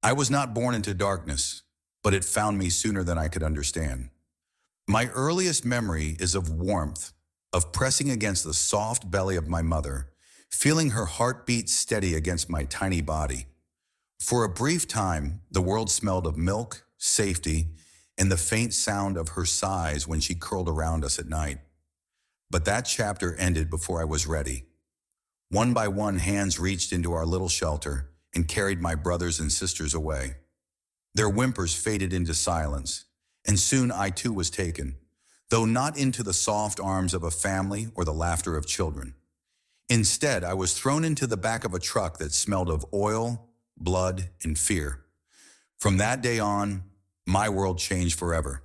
I was not born into darkness, but it found me sooner than I could understand. My earliest memory is of warmth, of pressing against the soft belly of my mother, feeling her heartbeat steady against my tiny body. For a brief time, the world smelled of milk, safety, and the faint sound of her sighs when she curled around us at night. But that chapter ended before I was ready. One by one, hands reached into our little shelter and carried my brothers and sisters away. Their whimpers faded into silence, and soon I too was taken, though not into the soft arms of a family or the laughter of children. Instead, I was thrown into the back of a truck that smelled of oil, blood, and fear. From that day on, my world changed forever.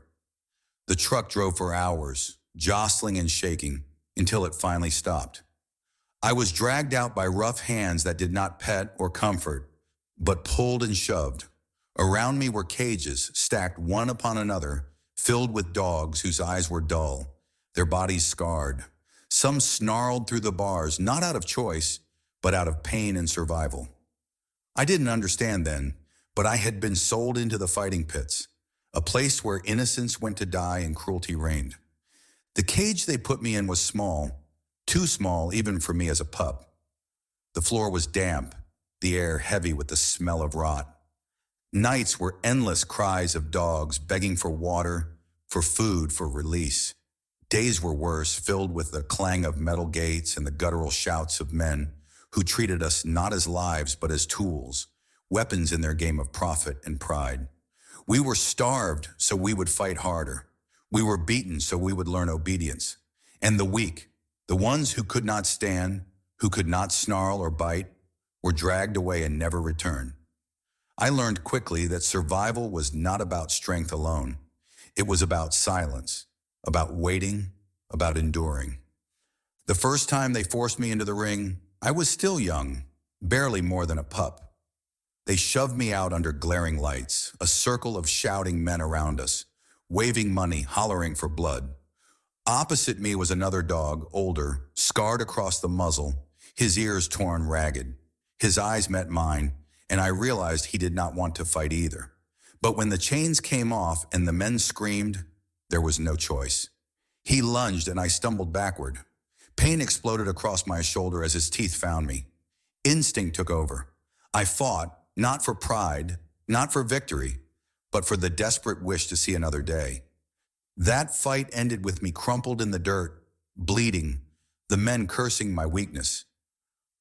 The truck drove for hours, jostling and shaking, until it finally stopped. I was dragged out by rough hands that did not pet or comfort, but pulled and shoved. Around me were cages, stacked one upon another, filled with dogs whose eyes were dull, their bodies scarred. Some snarled through the bars, not out of choice, but out of pain and survival. I didn't understand then, but I had been sold into the fighting pits, a place where innocence went to die and cruelty reigned. The cage they put me in was small, too small even for me as a pup. The floor was damp, the air heavy with the smell of rot. Nights were endless cries of dogs begging for water, for food, for release. Days were worse, filled with the clang of metal gates and the guttural shouts of men who treated us not as lives but as tools, weapons in their game of profit and pride. We were starved, so we would fight harder. We were beaten, so we would learn obedience. And the weak, the ones who could not stand, who could not snarl or bite, were dragged away and never returned. I learned quickly that survival was not about strength alone. It was about silence, about waiting, about enduring. The first time they forced me into the ring, I was still young, barely more than a pup. They shoved me out under glaring lights, a circle of shouting men around us, waving money, hollering for blood. Opposite me was another dog, older, scarred across the muzzle, his ears torn ragged. His eyes met mine, and I realized he did not want to fight either. But when the chains came off and the men screamed, there was no choice. He lunged and I stumbled backward. Pain exploded across my shoulder as his teeth found me. Instinct took over. I fought, not for pride, not for victory, but for the desperate wish to see another day. That fight ended with me crumpled in the dirt, bleeding, the men cursing my weakness.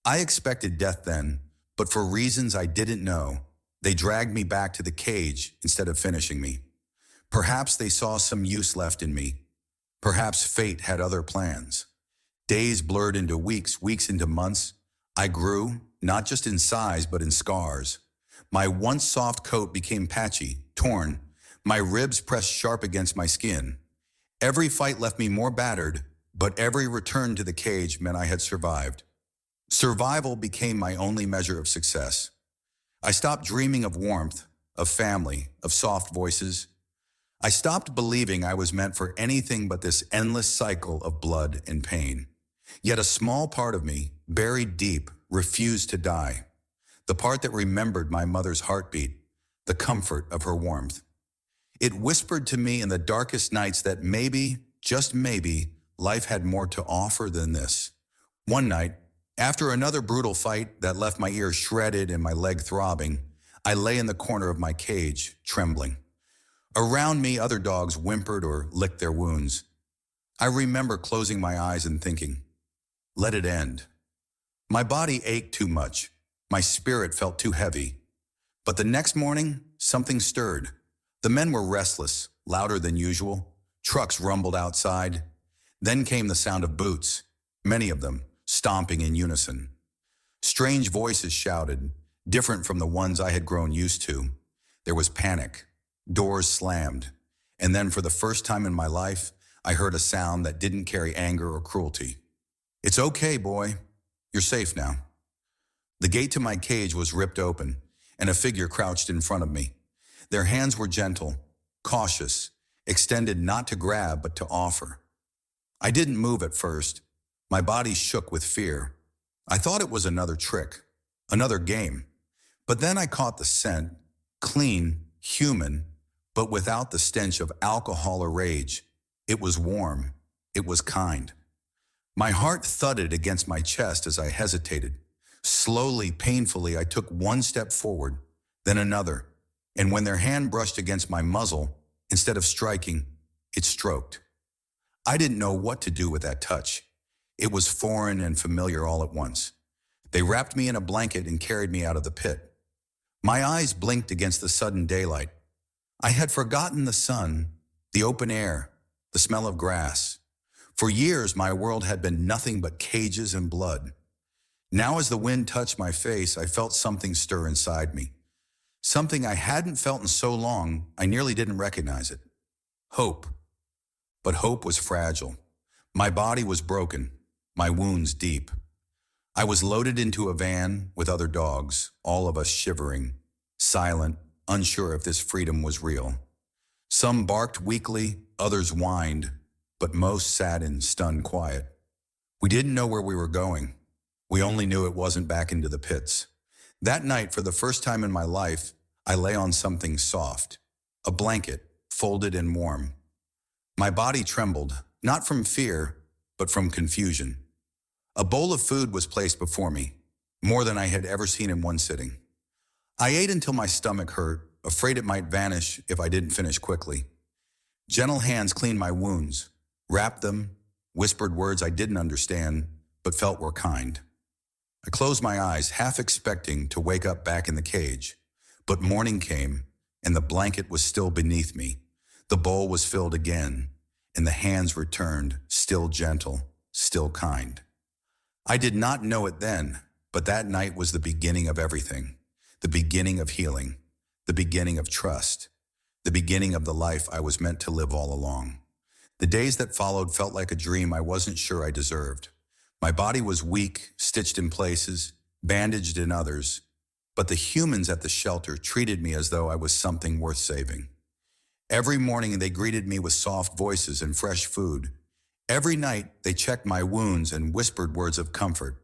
I expected death then, but for reasons I didn't know, they dragged me back to the cage instead of finishing me. Perhaps they saw some use left in me. Perhaps fate had other plans. Days blurred into weeks, weeks into months. I grew, not just in size, but in scars. My once soft coat became patchy, torn. My ribs pressed sharp against my skin. Every fight left me more battered, but every return to the cage meant I had survived. Survival became my only measure of success. I stopped dreaming of warmth, of family, of soft voices. I stopped believing I was meant for anything but this endless cycle of blood and pain. Yet a small part of me, buried deep, refused to die. The part that remembered my mother's heartbeat, the comfort of her warmth. It whispered to me in the darkest nights that maybe, just maybe, life had more to offer than this. One night, after another brutal fight that left my ear shredded and my leg throbbing, I lay in the corner of my cage, trembling. Around me, other dogs whimpered or licked their wounds. I remember closing my eyes and thinking, let it end. My body ached too much. My spirit felt too heavy. But the next morning, something stirred. The men were restless, louder than usual. Trucks rumbled outside. Then came the sound of boots, many of them, stomping in unison. Strange voices shouted, different from the ones I had grown used to. There was panic. Doors slammed. And then for the first time in my life, I heard a sound that didn't carry anger or cruelty. It's okay, boy. You're safe now. The gate to my cage was ripped open, and a figure crouched in front of me. Their hands were gentle, cautious, extended not to grab but to offer. I didn't move at first. My body shook with fear. I thought it was another trick, another game. But then I caught the scent, Clean, human, but without the stench of alcohol or rage. It was warm. It was kind. My heart thudded against my chest as I hesitated. Slowly, painfully, I took one step forward, then another, and when their hand brushed against my muzzle, instead of striking, it stroked. I didn't know what to do with that touch. It was foreign and familiar all at once. They wrapped me in a blanket and carried me out of the pit. My eyes blinked against the sudden daylight. I had forgotten the sun, the open air, the smell of grass. For years, my world had been nothing but cages and blood. Now, as the wind touched my face, I felt something stir inside me. Something I hadn't felt in so long, I nearly didn't recognize it. Hope. But hope was fragile. My body was broken, my wounds deep. I was loaded into a van with other dogs, all of us shivering, silent, unsure if this freedom was real. Some barked weakly, others whined, but most sat in stunned quiet. We didn't know where we were going. We only knew it wasn't back into the pits. That night, for the first time in my life, I lay on something soft, a blanket, folded and warm. My body trembled, not from fear, but from confusion. A bowl of food was placed before me, more than I had ever seen in one sitting. I ate until my stomach hurt, afraid it might vanish if I didn't finish quickly. Gentle hands cleaned my wounds, wrapped them, whispered words I didn't understand, but felt were kind. I closed my eyes, half expecting to wake up back in the cage. But morning came, and the blanket was still beneath me. The bowl was filled again, and the hands returned, still gentle, still kind. I did not know it then, but that night was the beginning of everything. The beginning of healing, the beginning of trust, the beginning of the life I was meant to live all along. The days that followed felt like a dream I wasn't sure I deserved. My body was weak, stitched in places, bandaged in others, but the humans at the shelter treated me as though I was something worth saving. Every morning they greeted me with soft voices and fresh food. Every night they checked my wounds and whispered words of comfort.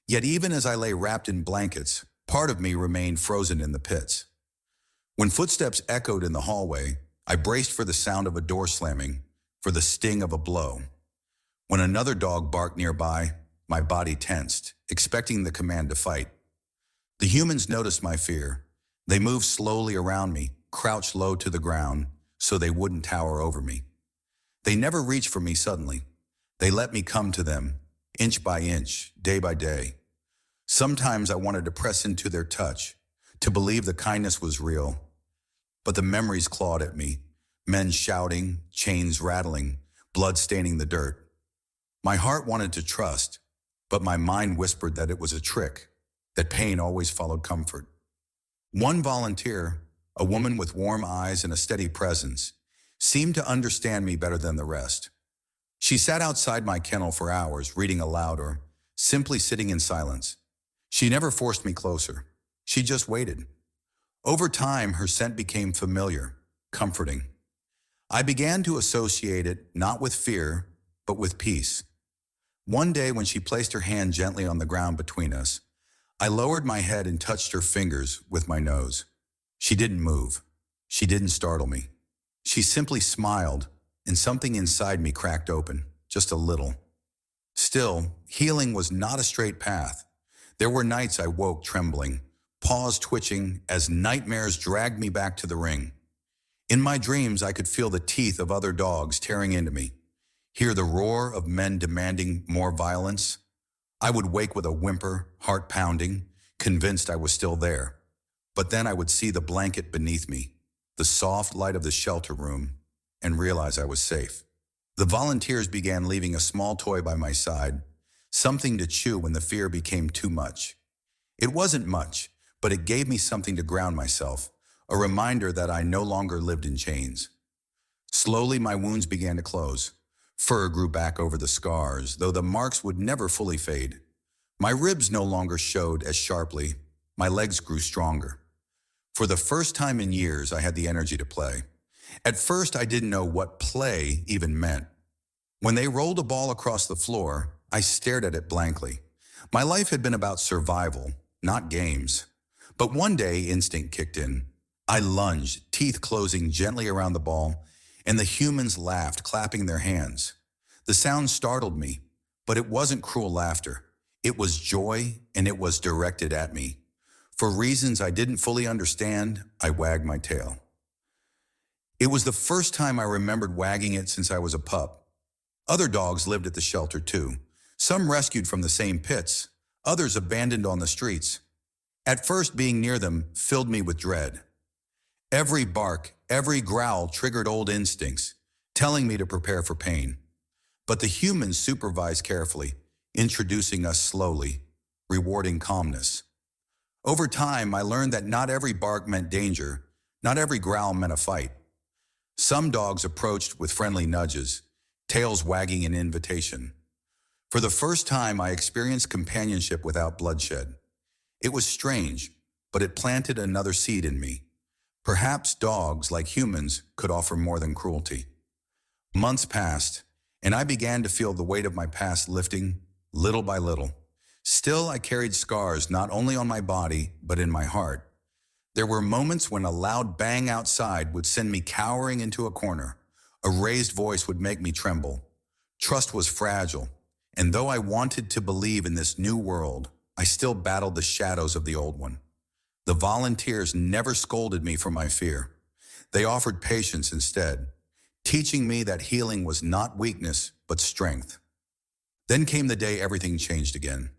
Yet even as I lay wrapped in blankets, part of me remained frozen in the pits. When footsteps echoed in the hallway, I braced for the sound of a door slamming, for the sting of a blow. When another dog barked nearby, my body tensed, expecting the command to fight. The humans noticed my fear. They moved slowly around me, crouched low to the ground, so they wouldn't tower over me. They never reached for me suddenly. They let me come to them, inch by inch, day by day. Sometimes I wanted to press into their touch, to believe the kindness was real. But the memories clawed at me, men shouting, chains rattling, blood staining the dirt. My heart wanted to trust, but my mind whispered that it was a trick, that pain always followed comfort. One volunteer, a woman with warm eyes and a steady presence, seemed to understand me better than the rest. She sat outside my kennel for hours, reading aloud or simply sitting in silence. She never forced me closer. She just waited. Over time, her scent became familiar, comforting. I began to associate it not with fear, but with peace. One day when she placed her hand gently on the ground between us, I lowered my head and touched her fingers with my nose. She didn't move. She didn't startle me. She simply smiled, and something inside me cracked open, just a little. Still, healing was not a straight path. There were nights I woke trembling, paws twitching as nightmares dragged me back to the ring. In my dreams, I could feel the teeth of other dogs tearing into me, hear the roar of men demanding more violence. I would wake with a whimper, heart pounding, convinced I was still there. But then I would see the blanket beneath me, the soft light of the shelter room, and realize I was safe. The volunteers began leaving a small toy by my side, something to chew when the fear became too much. It wasn't much, but it gave me something to ground myself, a reminder that I no longer lived in chains. Slowly, my wounds began to close. Fur grew back over the scars, though the marks would never fully fade. My ribs no longer showed as sharply. My legs grew stronger. For the first time in years, I had the energy to play. At first, I didn't know what play even meant. When they rolled a ball across the floor, I stared at it blankly. My life had been about survival, not games. But one day, instinct kicked in. I lunged, teeth closing gently around the ball, and the humans laughed, clapping their hands. The sound startled me, but it wasn't cruel laughter. It was joy, and it was directed at me. For reasons I didn't fully understand, I wagged my tail. It was the first time I remembered wagging it since I was a pup. Other dogs lived at the shelter too. Some rescued from the same pits, others abandoned on the streets. At first, being near them filled me with dread. Every bark, every growl triggered old instincts, telling me to prepare for pain. But the humans supervised carefully, introducing us slowly, rewarding calmness. Over time, I learned that not every bark meant danger, not every growl meant a fight. Some dogs approached with friendly nudges, tails wagging in invitation. For the first time, I experienced companionship without bloodshed. It was strange, but it planted another seed in me. Perhaps dogs, like humans, could offer more than cruelty. Months passed, and I began to feel the weight of my past lifting, little by little. Still, I carried scars not only on my body, but in my heart. There were moments when a loud bang outside would send me cowering into a corner. A raised voice would make me tremble. Trust was fragile, and though I wanted to believe in this new world, I still battled the shadows of the old one. The volunteers never scolded me for my fear. They offered patience instead, teaching me that healing was not weakness, but strength. Then came the day everything changed again.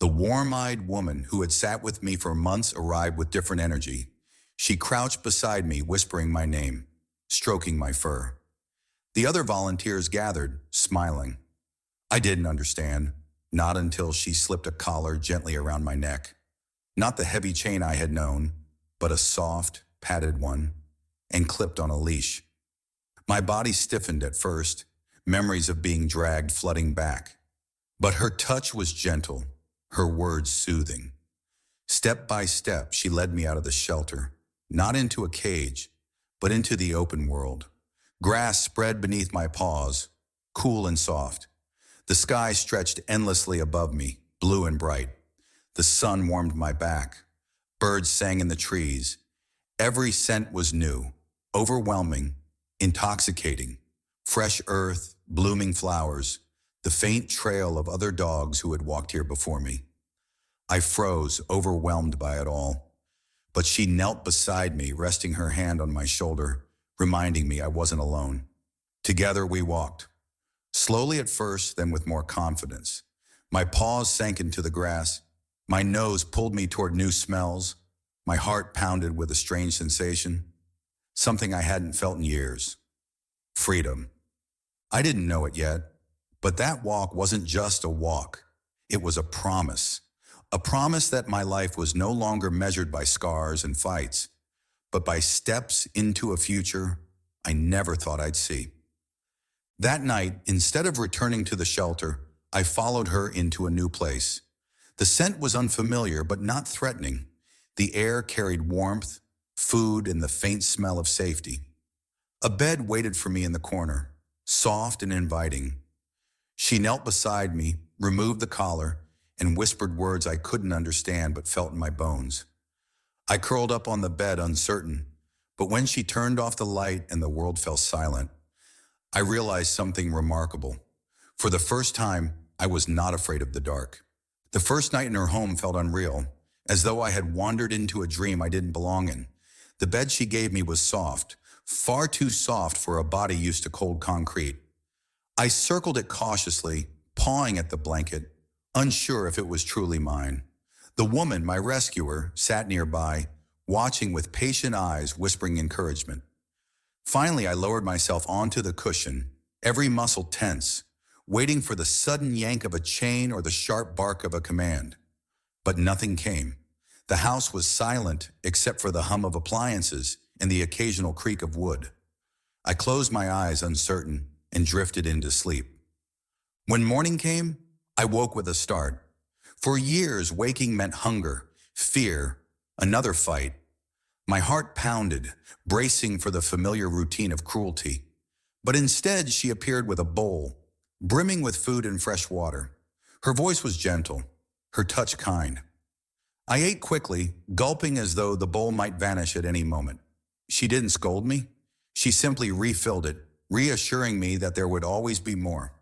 The warm-eyed woman who had sat with me for months arrived with different energy. She crouched beside me, whispering my name, stroking my fur. The other volunteers gathered, smiling. I didn't understand, not until she slipped a collar gently around my neck. Not the heavy chain I had known, but a soft, padded one, and clipped on a leash. My body stiffened at first, memories of being dragged flooding back. But her touch was gentle, her words soothing. Step by step, she led me out of the shelter, not into a cage, but into the open world. Grass spread beneath my paws, cool and soft. The sky stretched endlessly above me, blue and bright. The sun warmed my back. Birds sang in the trees. Every scent was new, overwhelming, intoxicating. Fresh earth, blooming flowers, the faint trail of other dogs who had walked here before me. I froze, overwhelmed by it all. But she knelt beside me, resting her hand on my shoulder, reminding me I wasn't alone. Together we walked. Slowly at first, then with more confidence. My paws sank into the grass. My nose pulled me toward new smells. My heart pounded with a strange sensation. Something I hadn't felt in years. Freedom. I didn't know it yet, but that walk wasn't just a walk. It was a promise. A promise that my life was no longer measured by scars and fights, but by steps into a future I never thought I'd see. That night, instead of returning to the shelter, I followed her into a new place. The scent was unfamiliar but not threatening. The air carried warmth, food, and the faint smell of safety. A bed waited for me in the corner, soft and inviting. She knelt beside me, removed the collar, and whispered words I couldn't understand but felt in my bones. I curled up on the bed, uncertain, but when she turned off the light and the world fell silent, I realized something remarkable. For the first time, I was not afraid of the dark. The first night in her home felt unreal, as though I had wandered into a dream I didn't belong in. The bed she gave me was soft, far too soft for a body used to cold concrete. I circled it cautiously, pawing at the blanket, unsure if it was truly mine. The woman, my rescuer, sat nearby, watching with patient eyes, whispering encouragement. Finally, I lowered myself onto the cushion, every muscle tense, waiting for the sudden yank of a chain or the sharp bark of a command. But nothing came. The house was silent except for the hum of appliances and the occasional creak of wood. I closed my eyes, uncertain, and drifted into sleep. When morning came, I woke with a start. For years, waking meant hunger, fear, another fight. My heart pounded, bracing for the familiar routine of cruelty. But instead, she appeared with a bowl, brimming with food and fresh water. Her voice was gentle, her touch kind. I ate quickly, gulping as though the bowl might vanish at any moment. She didn't scold me. She simply refilled it, reassuring me that there would always be more.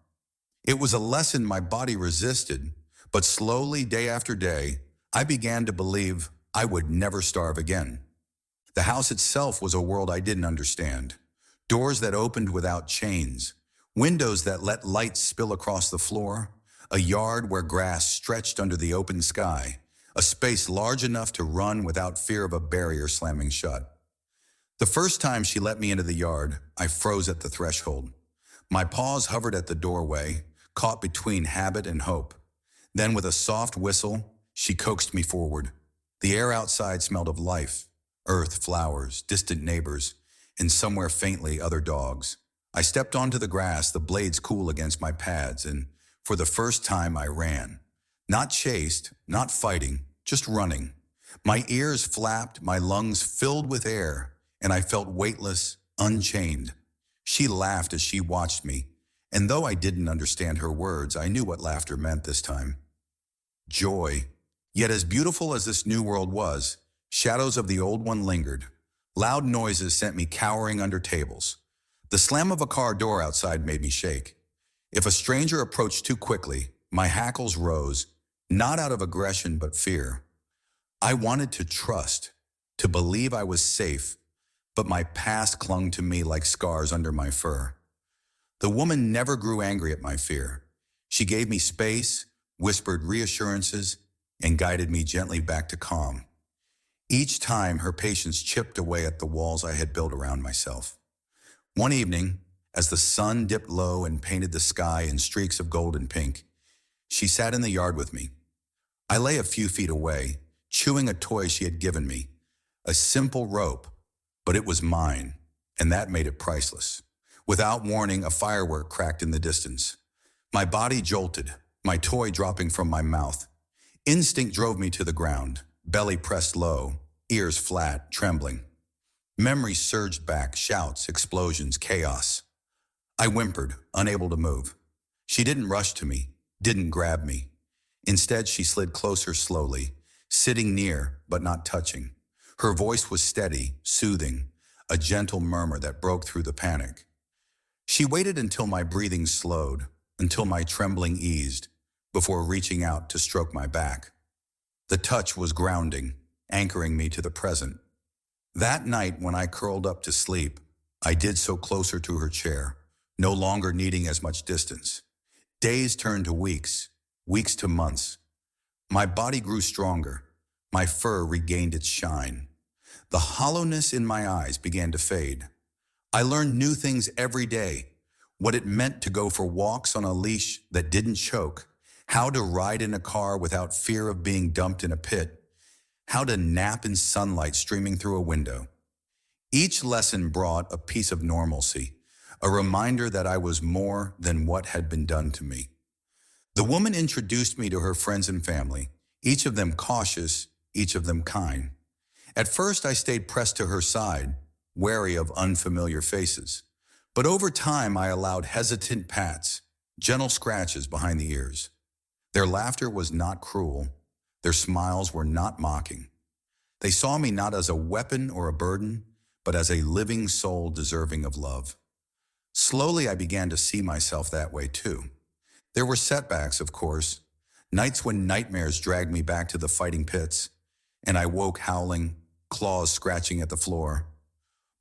It was a lesson my body resisted, but slowly, day after day, I began to believe I would never starve again. The house itself was a world I didn't understand. Doors that opened without chains, windows that let light spill across the floor, a yard where grass stretched under the open sky, a space large enough to run without fear of a barrier slamming shut. The first time she let me into the yard, I froze at the threshold. My paws hovered at the doorway, caught between habit and hope. Then with a soft whistle, she coaxed me forward. The air outside smelled of life, earth, flowers, distant neighbors, and somewhere faintly other dogs. I stepped onto the grass, the blades cool against my pads, and for the first time I ran. Not chased, not fighting, just running. My ears flapped, my lungs filled with air, and I felt weightless, unchained. She laughed as she watched me, and though I didn't understand her words, I knew what laughter meant this time. Joy. Yet as beautiful as this new world was, shadows of the old one lingered. Loud noises sent me cowering under tables. The slam of a car door outside made me shake. If a stranger approached too quickly, my hackles rose, not out of aggression but fear. I wanted to trust, to believe I was safe, but my past clung to me like scars under my fur. The woman never grew angry at my fear. She gave me space, whispered reassurances, and guided me gently back to calm. Each time, her patience chipped away at the walls I had built around myself. One evening, as the sun dipped low and painted the sky in streaks of gold and pink, she sat in the yard with me. I lay a few feet away, chewing a toy she had given me, a simple rope, but it was mine, and that made it priceless. Without warning, a firework cracked in the distance. My body jolted, my toy dropping from my mouth. Instinct drove me to the ground, belly pressed low, ears flat, trembling. Memories surged back, shouts, explosions, chaos. I whimpered, unable to move. She didn't rush to me, didn't grab me. Instead, she slid closer slowly, sitting near but not touching. Her voice was steady, soothing, a gentle murmur that broke through the panic. She waited until my breathing slowed, until my trembling eased, before reaching out to stroke my back. The touch was grounding, anchoring me to the present. That night, when I curled up to sleep, I did so closer to her chair, no longer needing as much distance. Days turned to weeks, weeks to months. My body grew stronger. My fur regained its shine. The hollowness in my eyes began to fade. I learned new things every day, what it meant to go for walks on a leash that didn't choke, how to ride in a car without fear of being dumped in a pit, how to nap in sunlight streaming through a window. Each lesson brought a piece of normalcy, a reminder that I was more than what had been done to me. The woman introduced me to her friends and family, each of them cautious, each of them kind. At first, I stayed pressed to her side, wary of unfamiliar faces. But over time, I allowed hesitant pats, gentle scratches behind the ears. Their laughter was not cruel. Their smiles were not mocking. They saw me not as a weapon or a burden, but as a living soul deserving of love. Slowly, I began to see myself that way too. There were setbacks, of course, nights when nightmares dragged me back to the fighting pits, and I woke howling, claws scratching at the floor.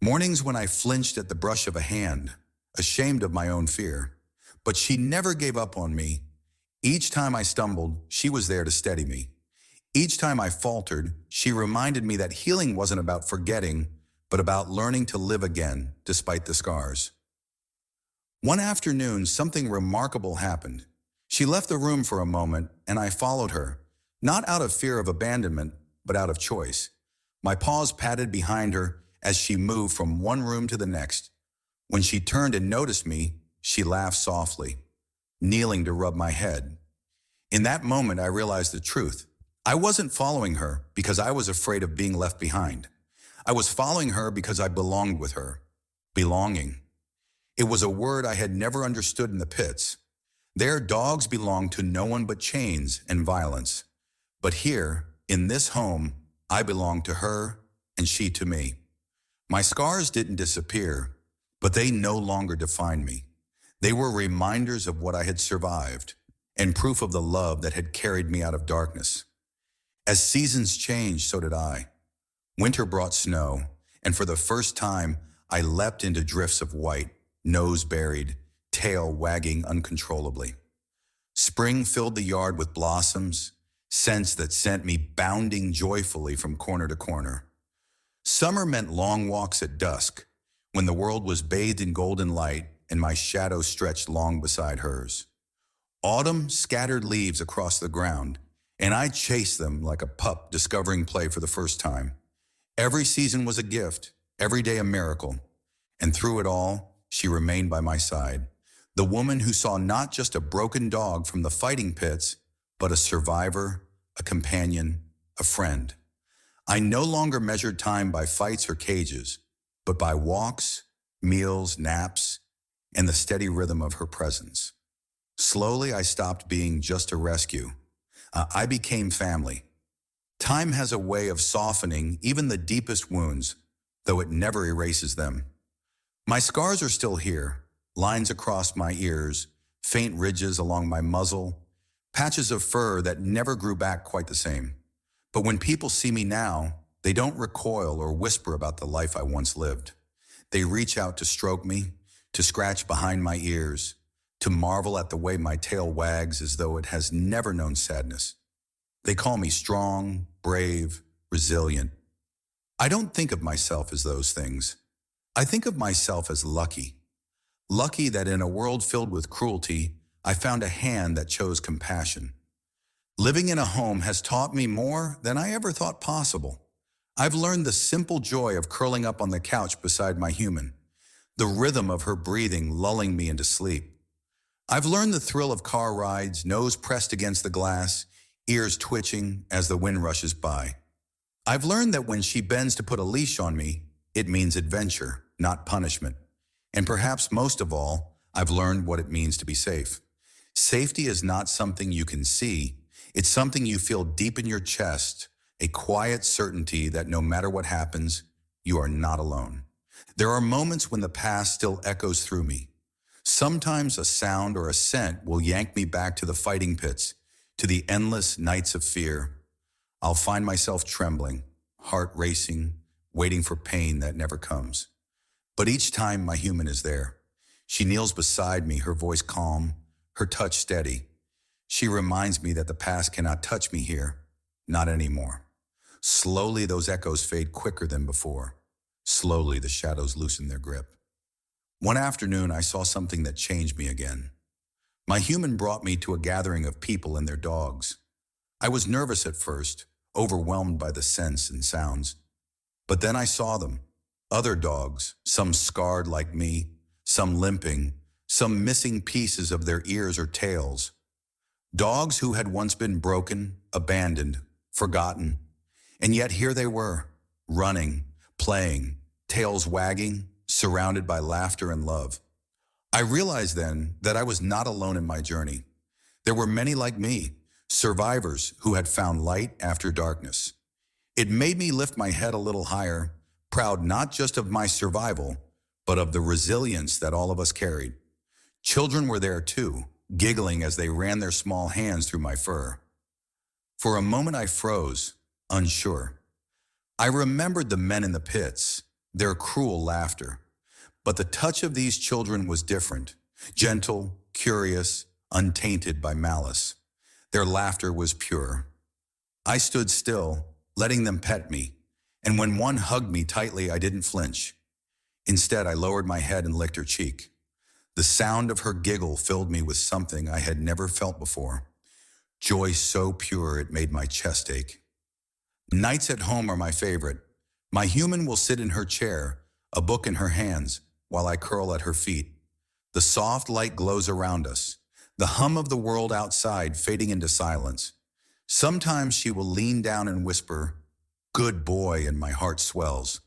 Mornings when I flinched at the brush of a hand, ashamed of my own fear. But she never gave up on me. Each time I stumbled, she was there to steady me. Each time I faltered, she reminded me that healing wasn't about forgetting, but about learning to live again despite the scars. One afternoon, something remarkable happened. She left the room for a moment, and I followed her, not out of fear of abandonment, but out of choice. My paws patted behind her as she moved from one room to the next. When she turned and noticed me, she laughed softly, kneeling to rub my head. In that moment, I realized the truth. I wasn't following her because I was afraid of being left behind. I was following her because I belonged with her. Belonging. It was a word I had never understood in the pits. There, dogs belonged to no one but chains and violence. But here, in this home, I belonged to her and she to me. My scars didn't disappear, but they no longer defined me. They were reminders of what I had survived and proof of the love that had carried me out of darkness. As seasons changed, so did I. Winter brought snow, and for the first time, I leapt into drifts of white, nose buried, tail wagging uncontrollably. Spring filled the yard with blossoms, scents that sent me bounding joyfully from corner to corner. Summer meant long walks at dusk, when the world was bathed in golden light and my shadow stretched long beside hers. Autumn scattered leaves across the ground, and I chased them like a pup discovering play for the first time. Every season was a gift, every day a miracle, and through it all, she remained by my side. The woman who saw not just a broken dog from the fighting pits, but a survivor, a companion, a friend. I no longer measured time by fights or cages, but by walks, meals, naps, and the steady rhythm of her presence. Slowly, I stopped being just a rescue. I became family. Time has a way of softening even the deepest wounds, though it never erases them. My scars are still here, lines across my ears, faint ridges along my muzzle, patches of fur that never grew back quite the same. But when people see me now, they don't recoil or whisper about the life I once lived. They reach out to stroke me, to scratch behind my ears, to marvel at the way my tail wags as though it has never known sadness. They call me strong, brave, resilient. I don't think of myself as those things. I think of myself as lucky. Lucky that in a world filled with cruelty, I found a hand that chose compassion. Living in a home has taught me more than I ever thought possible. I've learned the simple joy of curling up on the couch beside my human, the rhythm of her breathing lulling me into sleep. I've learned the thrill of car rides, nose pressed against the glass, ears twitching as the wind rushes by. I've learned that when she bends to put a leash on me, it means adventure, not punishment. And perhaps most of all, I've learned what it means to be safe. Safety is not something you can see. It's something you feel deep in your chest, a quiet certainty that no matter what happens, you are not alone. There are moments when the past still echoes through me. Sometimes a sound or a scent will yank me back to the fighting pits, to the endless nights of fear. I'll find myself trembling, heart racing, waiting for pain that never comes. But each time my human is there. She kneels beside me, her voice calm, her touch steady. She reminds me that the past cannot touch me here, not anymore. Slowly those echoes fade quicker than before. Slowly the shadows loosen their grip. One afternoon I saw something that changed me again. My human brought me to a gathering of people and their dogs. I was nervous at first, overwhelmed by the scents and sounds. But then I saw them. Other dogs, some scarred like me, some limping, some missing pieces of their ears or tails. Dogs who had once been broken, abandoned, forgotten. And yet here they were, running, playing, tails wagging, surrounded by laughter and love. I realized then that I was not alone in my journey. There were many like me, survivors who had found light after darkness. It made me lift my head a little higher, proud not just of my survival, but of the resilience that all of us carried. Children were there too, giggling as they ran their small hands through my fur. For a moment I froze, unsure. I remembered the men in the pits, their cruel laughter. But the touch of these children was different, gentle, curious, untainted by malice. Their laughter was pure. I stood still, letting them pet me, and when one hugged me tightly, I didn't flinch. Instead, I lowered my head and licked her cheek. The sound of her giggle filled me with something I had never felt before. Joy so pure it made my chest ache. Nights at home are my favorite. My human will sit in her chair, a book in her hands, while I curl at her feet. The soft light glows around us, the hum of the world outside fading into silence. Sometimes she will lean down and whisper, "Good boy," and my heart swells.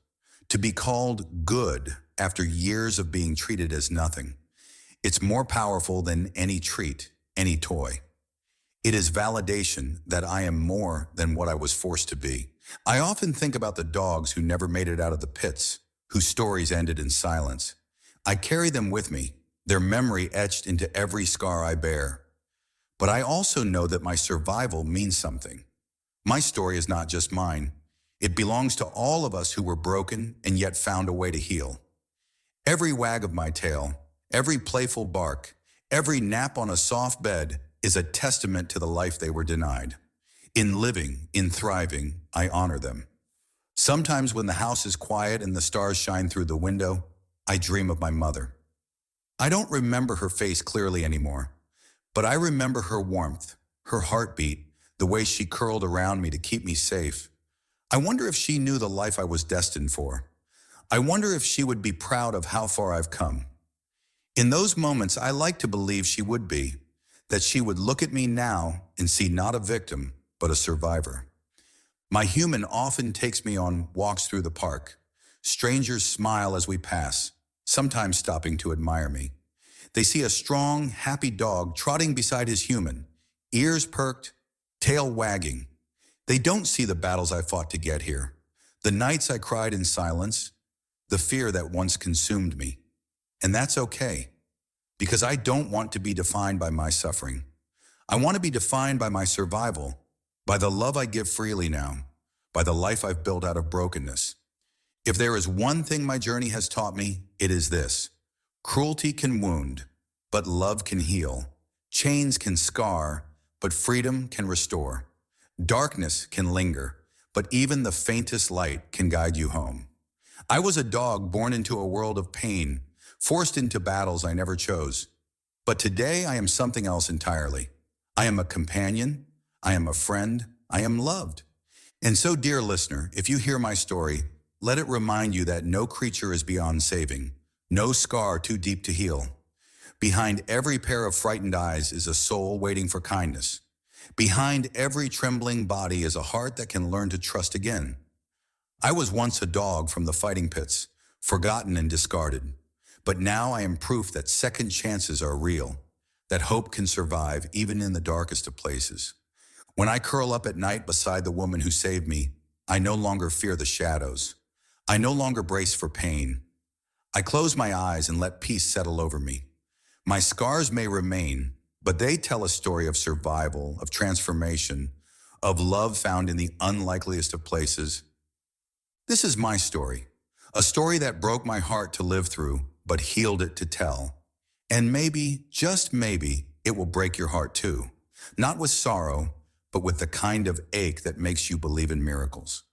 To be called good after years of being treated as nothing. It's more powerful than any treat, any toy. It is validation that I am more than what I was forced to be. I often think about the dogs who never made it out of the pits, whose stories ended in silence. I carry them with me, their memory etched into every scar I bear. But I also know that my survival means something. My story is not just mine. It belongs to all of us who were broken and yet found a way to heal. Every wag of my tail, every playful bark, every nap on a soft bed is a testament to the life they were denied. In living, in thriving, I honor them. Sometimes when the house is quiet and the stars shine through the window, I dream of my mother. I don't remember her face clearly anymore, but I remember her warmth, her heartbeat, the way she curled around me to keep me safe. I wonder if she knew the life I was destined for. I wonder if she would be proud of how far I've come. In those moments, I like to believe she would be, that she would look at me now and see not a victim, but a survivor. My human often takes me on walks through the park. Strangers smile as we pass, sometimes stopping to admire me. They see a strong, happy dog trotting beside his human, ears perked, tail wagging. They don't see the battles I fought to get here, the nights I cried in silence, the fear that once consumed me. And that's okay, because I don't want to be defined by my suffering. I want to be defined by my survival, by the love I give freely now, by the life I've built out of brokenness. If there is one thing my journey has taught me, it is this. Cruelty can wound, but love can heal. Chains can scar, but freedom can restore. Darkness can linger, but even the faintest light can guide you home. I was a dog born into a world of pain, forced into battles I never chose. But today I am something else entirely. I am a companion, I am a friend, I am loved. And so, dear listener, if you hear my story, let it remind you that no creature is beyond saving, no scar too deep to heal. Behind every pair of frightened eyes is a soul waiting for kindness. Behind every trembling body is a heart that can learn to trust again. I was once a dog from the fighting pits, forgotten and discarded. But now I am proof that second chances are real, that hope can survive even in the darkest of places. When I curl up at night beside the woman who saved me, I no longer fear the shadows. I no longer brace for pain. I close my eyes and let peace settle over me. My scars may remain, but they tell a story of survival, of transformation, of love found in the unlikeliest of places. This is my story, a story that broke my heart to live through, but healed it to tell. And maybe, just maybe, it will break your heart too. Not with sorrow, but with the kind of ache that makes you believe in miracles.